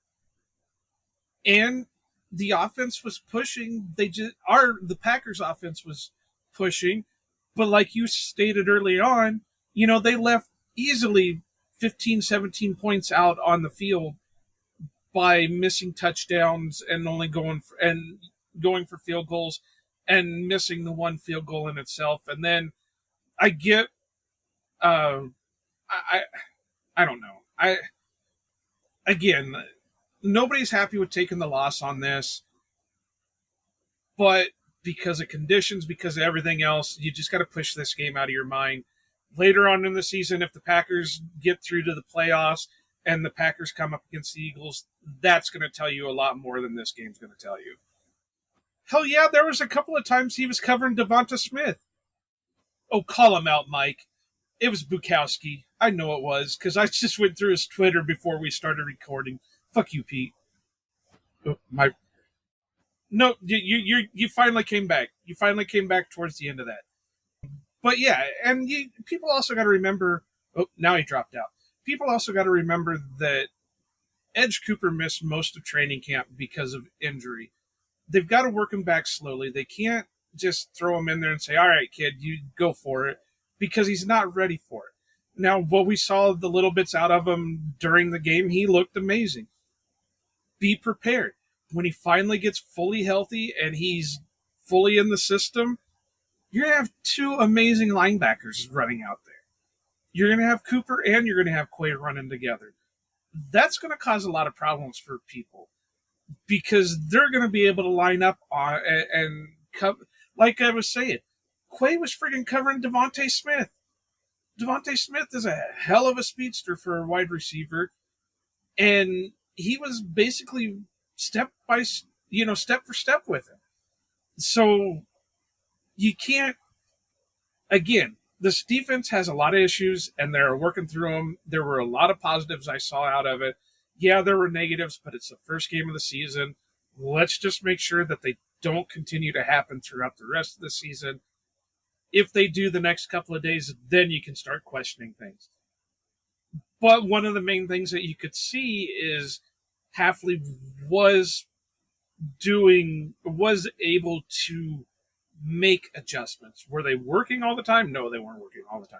And the offense was pushing. The Packers offense was pushing, but like you stated early on, they left easily 15, 17 points out on the field by missing touchdowns and only going for field goals and missing the one field goal in itself. And then I get, I don't know. Nobody's happy with taking the loss on this, but because of conditions, because of everything else. You just got to push this game out of your mind. Later on in the season, if the Packers get through to the playoffs and the Packers come up against the Eagles, that's going to tell you a lot more than this game's going to tell you. Hell yeah, there was a couple of times he was covering Devonta Smith. Oh, call him out, Mike. It was Bukowski. I know it was, because I just went through his Twitter before we started recording. Fuck you, Pete. Oh, my. No, you finally came back. You finally came back towards the end of that. But yeah, and people also got to remember. Oh, now he dropped out. People also got to remember that Edge Cooper missed most of training camp because of injury. They've got to work him back slowly. They can't just throw him in there and say, all right, kid, you go for it, because he's not ready for it. Now, what we saw the little bits out of him during the game, he looked amazing. Be prepared. When he finally gets fully healthy and he's fully in the system, you're going to have two amazing linebackers running out there. You're going to have Cooper and you're going to have Quay running together. That's going to cause a lot of problems for people, because they're going to be able to line up on and cover. Like I was saying, Quay was friggin' covering Devonta Smith. Devonta Smith is a hell of a speedster for a wide receiver, and he was basically step for step with him. So you can't. Again, this defense has a lot of issues, and they're working through them. There were a lot of positives I saw out of it. Yeah, there were negatives, but it's the first game of the season. Let's just make sure that they don't continue to happen throughout the rest of the season. If they do the next couple of days, then you can start questioning things. But one of the main things that you could see is Halfley was able to make adjustments. Were they working all the time? No, they weren't working all the time.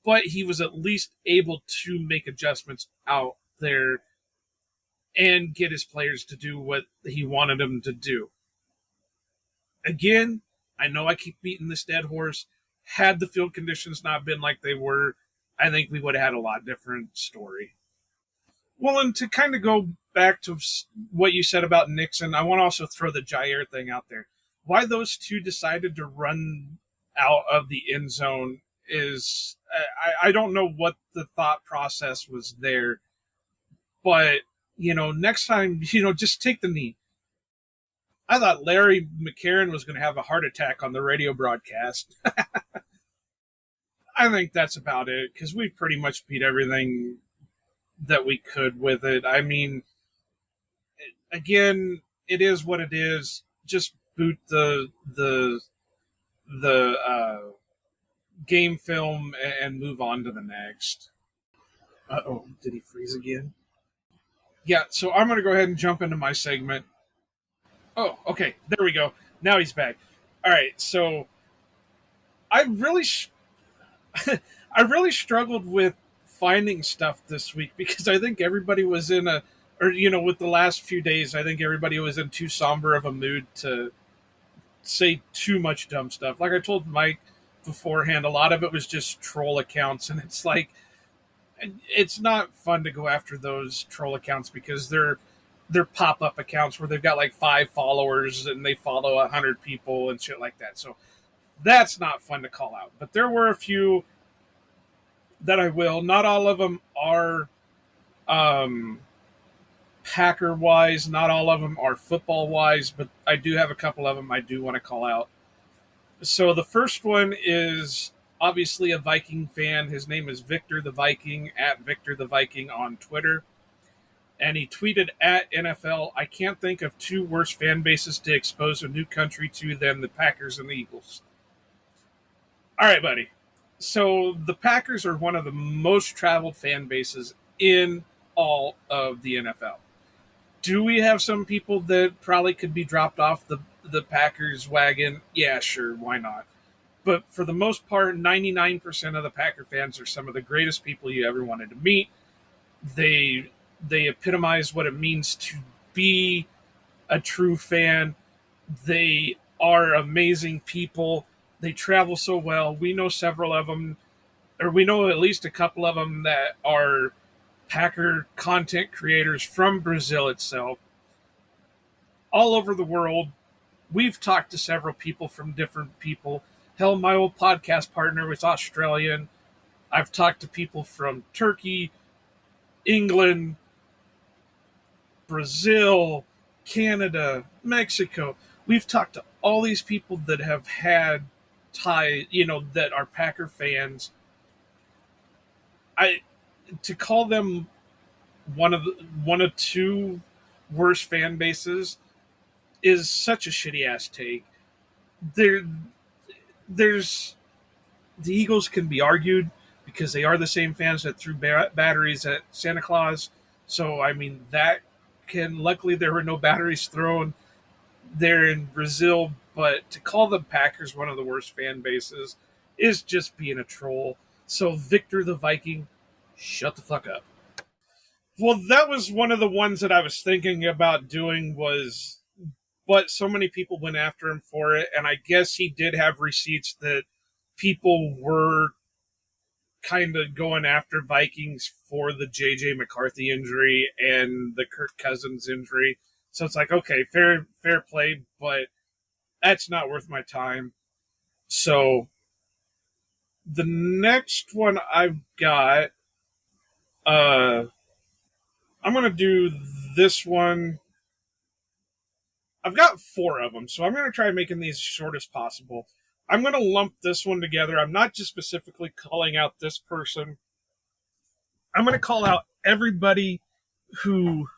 But he was at least able to make adjustments out there and get his players to do what he wanted them to do. Again, I know I keep beating this dead horse. Had the field conditions not been like they were, I think we would have had a lot different story. Well, and to kind of go back to what you said about Nixon, I want to also throw the Jair thing out there. Why those two decided to run out of the end zone is, I don't know what the thought process was there. But, next time, just take the knee. I thought Larry McCarron was going to have a heart attack on the radio broadcast. I think that's about it, because we've pretty much beat everything that we could with it. I mean, again, it is what it is. Just boot the game film and move on to the next. Uh-oh, did he freeze again? Yeah, so I'm going to go ahead and jump into my segment. Oh, okay, there we go. Now he's back. All right, so I really I really struggled with finding stuff this week, because I think everybody was with the last few days, I think everybody was in too somber of a mood to say too much dumb stuff. Like I told Mike beforehand, a lot of it was just troll accounts, and it's like, it's not fun to go after those troll accounts, because they're pop-up accounts where they've got like 5 followers and they follow 100 people and shit like that. So that's not fun to call out. But there were a few that I will. Not all of them are Packer-wise. Not all of them are football-wise. But I do have a couple of them I do want to call out. So the first one is obviously a Viking fan. His name is Victor the Viking, at Victor the Viking on Twitter. And he tweeted at NFL, I can't think of 2 worse fan bases to expose a new country to than the Packers and the Eagles. All right, buddy. So the Packers are one of the most traveled fan bases in all of the NFL. Do we have some people that probably could be dropped off the Packers wagon? Yeah, sure. Why not? But for the most part, 99% of the Packer fans are some of the greatest people you ever wanted to meet. They epitomize what it means to be a true fan. They are amazing people. They travel so well. We know several of them, or we know at least a couple of them that are Packer content creators from Brazil itself, all over the world. we've talked to several people from different people. Hell, my old podcast partner was Australian. I've talked to people from Turkey, England, Brazil, Canada, Mexico. We've talked to all these people that have had ties, that are Packer fans. I to call them one of two worst fan bases is such a shitty ass take. There, there's the Eagles can be argued because they are the same fans that threw batteries at Santa Claus. So I mean that can. Luckily, there were no batteries thrown there in Brazil. But to call the Packers one of the worst fan bases is just being a troll. So Victor the Viking, shut the fuck up. Well, that was one of the ones that I was thinking about doing was, but so many people went after him for it, and I guess he did have receipts that people were kind of going after Vikings for the J.J. McCarthy injury and the Kirk Cousins injury. So it's like, okay, fair play, but that's not worth my time. So the next one I've got, I'm going to do this one. I've got 4 of them, so I'm going to try making these as short as possible. I'm going to lump this one together. I'm not just specifically calling out this person. I'm going to call out everybody who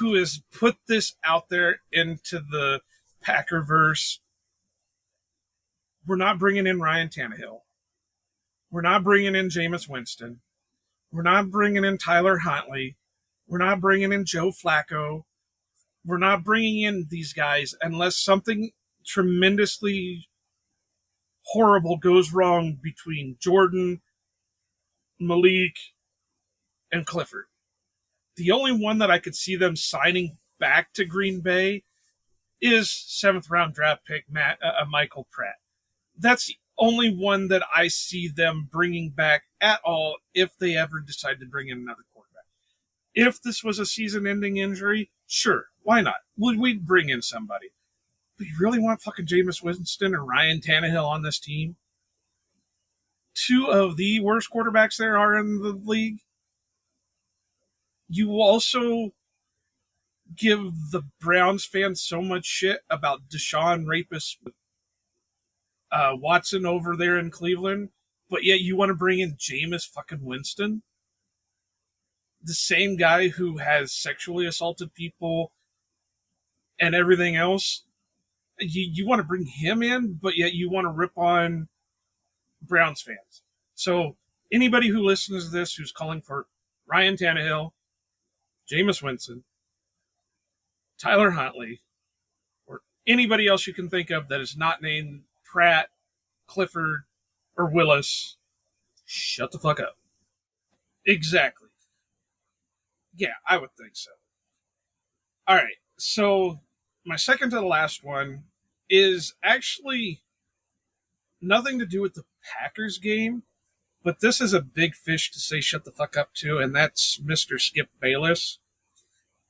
has put this out there into the Packerverse. We're not bringing in Ryan Tannehill. We're not bringing in Jameis Winston. We're not bringing in Tyler Huntley. We're not bringing in Joe Flacco. We're not bringing in these guys unless something tremendously horrible goes wrong between Jordan, Malik, and Clifford. The only one that I could see them signing back to Green Bay is 7th round draft pick Michael Pratt. That's the only one that I see them bringing back at all if they ever decide to bring in another quarterback. If this was a season-ending injury, sure, why not? We'd bring in somebody. But you really want fucking Jameis Winston or Ryan Tannehill on this team? 2 of the worst quarterbacks there are in the league. You also give the Browns fans so much shit about Deshaun Rapist Watson over there in Cleveland, but yet you want to bring in Jameis fucking Winston? The same guy who has sexually assaulted people and everything else. You want to bring him in, but yet you want to rip on Browns fans. So anybody who listens to this who's calling for Ryan Tannehill, Jameis Winston, Tyler Huntley, or anybody else you can think of that is not named Pratt, Clifford, or Willis, shut the fuck up. Exactly. Yeah, I would think so. All right, so my second to the last one is actually nothing to do with the Packers game, but this is a big fish to say shut the fuck up to, and that's Mr. Skip Bayless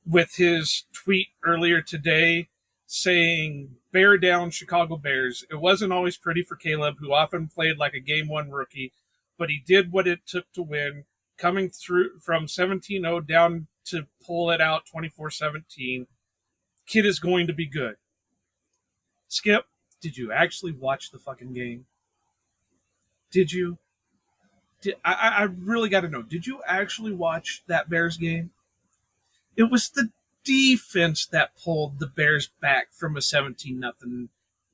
with his tweet earlier today saying, "Bear down, Chicago Bears. It wasn't always pretty for Caleb, who often played like a Game 1 rookie, but he did what it took to win, coming through from 17-0 down to pull it out 24-17. Kid is going to be good." Skip, did you actually watch the fucking game? Did you? I really got to know. Did you actually watch that Bears game? It was the defense that pulled the Bears back from a 17-0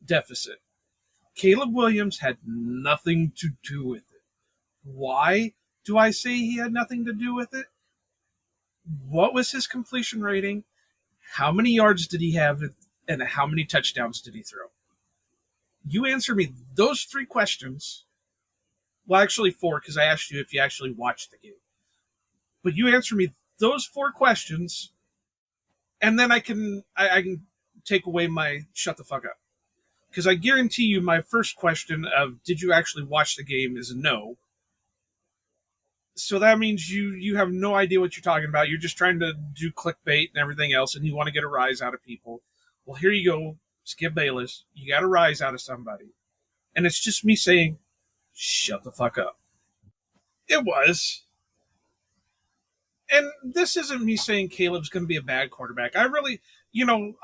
deficit. Caleb Williams had nothing to do with it. Why do I say he had nothing to do with it? What was his completion rating? How many yards did he have? And how many touchdowns did he throw? You answer me those 3 questions. Well, actually 4, because I asked you if you actually watched the game. But you answer me those 4 questions, and then I can take away my shut the fuck up. Because I guarantee you my first question of did you actually watch the game is no. So that means you have no idea what you're talking about. You're just trying to do clickbait and everything else, and you want to get a rise out of people. Well, here you go, Skip Bayless. You got to rise out of somebody. And it's just me saying, shut the fuck up. It was. And this isn't me saying Caleb's going to be a bad quarterback. I really,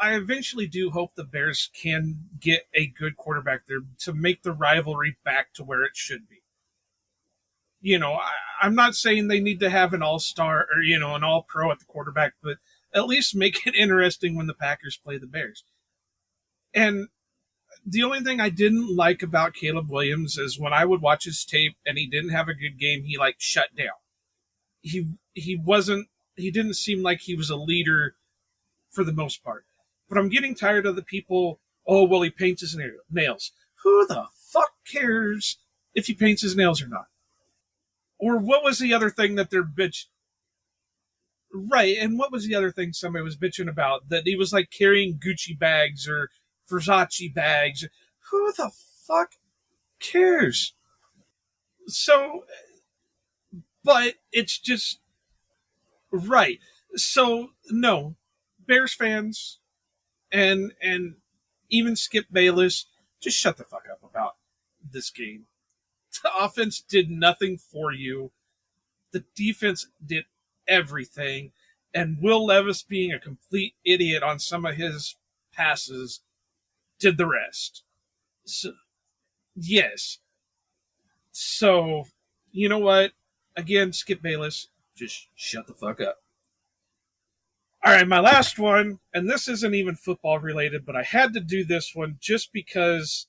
I eventually do hope the Bears can get a good quarterback there to make the rivalry back to where it should be. I'm not saying they need to have an all-star or, an all-pro at the quarterback, but at least make it interesting when the Packers play the Bears. And the only thing I didn't like about Caleb Williams is when I would watch his tape and he didn't have a good game, he like shut down. He didn't seem like he was a leader for the most part. But I'm getting tired of the people, oh, well, he paints his nails. Who the fuck cares if he paints his nails or not? Or what was the other thing that they're bitch? Right, and what was the other thing somebody was bitching about? That he was like carrying Gucci bags or Versace bags. Who the fuck cares? So, but it's just right. So no, Bears fans and even Skip Bayless, just shut the fuck up about this game. The offense did nothing for you. The defense did everything. And Will Levis being a complete idiot on some of his passes did the rest. So, yes. So, you know what? Again, Skip Bayless, just shut the fuck up. All right, my last one, and this isn't even football related, but I had to do this one just because,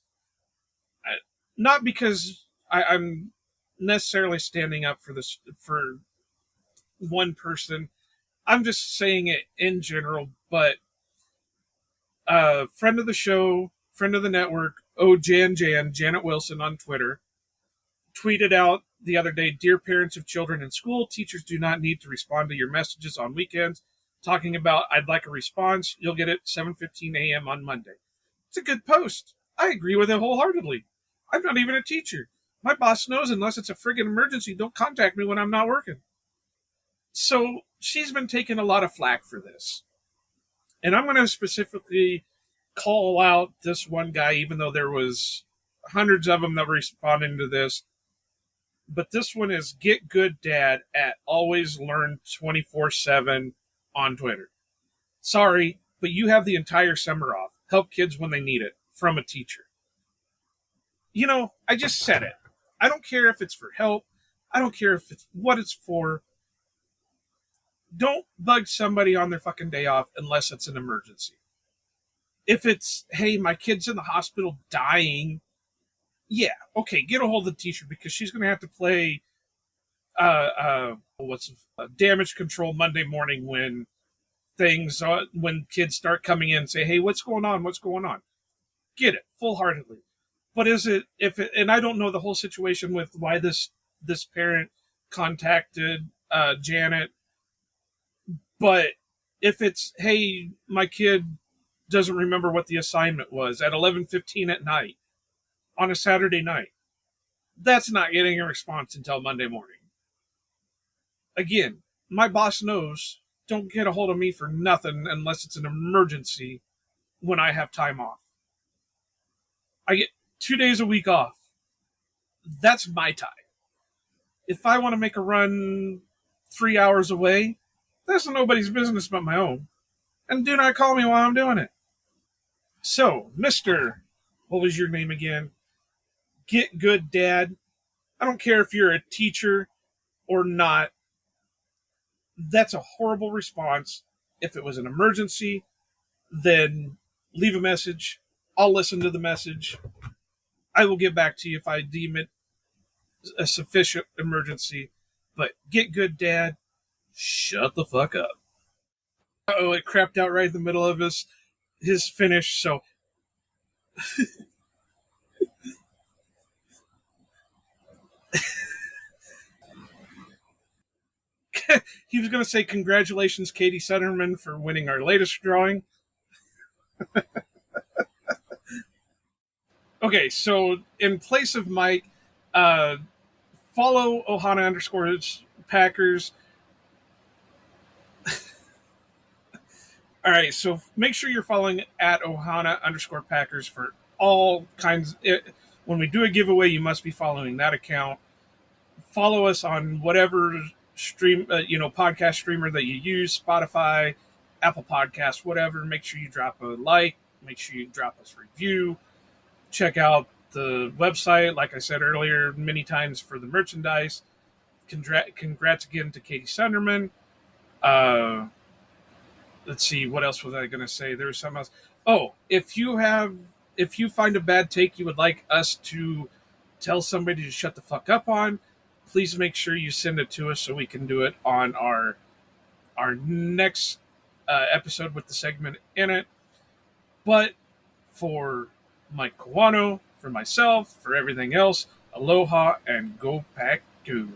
not because I'm necessarily standing up for this for one person. I'm just saying it in general, but friend of the show, friend of the network, Janet Wilson on Twitter, tweeted out the other day, "Dear parents of children in school, teachers do not need to respond to your messages on weekends." Talking about, I'd like a response. You'll get it 7:15 a.m. on Monday. It's a good post. I agree with it wholeheartedly. I'm not even a teacher. My boss knows unless it's a friggin' emergency, don't contact me when I'm not working. So she's been taking a lot of flack for this. And I'm going to specifically call out this one guy, even though there was hundreds of them that were responding to this. But this one is Get Good Dad at Always Learn 24/7 on Twitter. Sorry, but you have the entire summer off. Help kids when they need it from a teacher. I just said it. I don't care if it's for help. I don't care if it's what it's for. Don't bug somebody on their fucking day off unless it's an emergency. If it's, hey, my kid's in the hospital dying, yeah, okay, get a hold of the teacher because she's going to have to play damage control Monday morning when when kids start coming in and say, hey, what's going on? What's going on? Get it full-heartedly. But and I don't know the whole situation with why this parent contacted Janet, but if it's, hey, my kid doesn't remember what the assignment was at 11:15 at night on a Saturday night, that's not getting a response until Monday morning. Again, my boss knows, don't get a hold of me for nothing unless it's an emergency when I have time off. I get 2 days a week off. That's my time. If I want to make a run 3 hours away, that's nobody's business but my own. And do not call me while I'm doing it. So, Mr. What was your name again? Get Good Dad. I don't care if you're a teacher or not. That's a horrible response. If it was an emergency, then leave a message. I'll listen to the message. I will get back to you if I deem it a sufficient emergency. But Get Good Dad, shut the fuck up. Oh, it crapped out right in the middle of his finish, so he was going to say congratulations, Katie Sutterman, for winning our latest drawing. Okay, so in place of Mike, follow Ohana _ Packers. All right, so make sure you're following at Ohana_Packers for all kinds. When we do a giveaway, you must be following that account. Follow us on whatever podcast streamer that you use, Spotify, Apple Podcasts, whatever. Make sure you drop a like. Make sure you drop us a review. Check out the website, like I said earlier, many times for the merchandise. Congrats again to Katie Sunderman. Let's see, what else was I going to say? There was something else. Oh, if you find a bad take you would like us to tell somebody to shut the fuck up on, please make sure you send it to us so we can do it on our next episode with the segment in it. But for Mike Kawano, for myself, for everything else, aloha and go pack goo.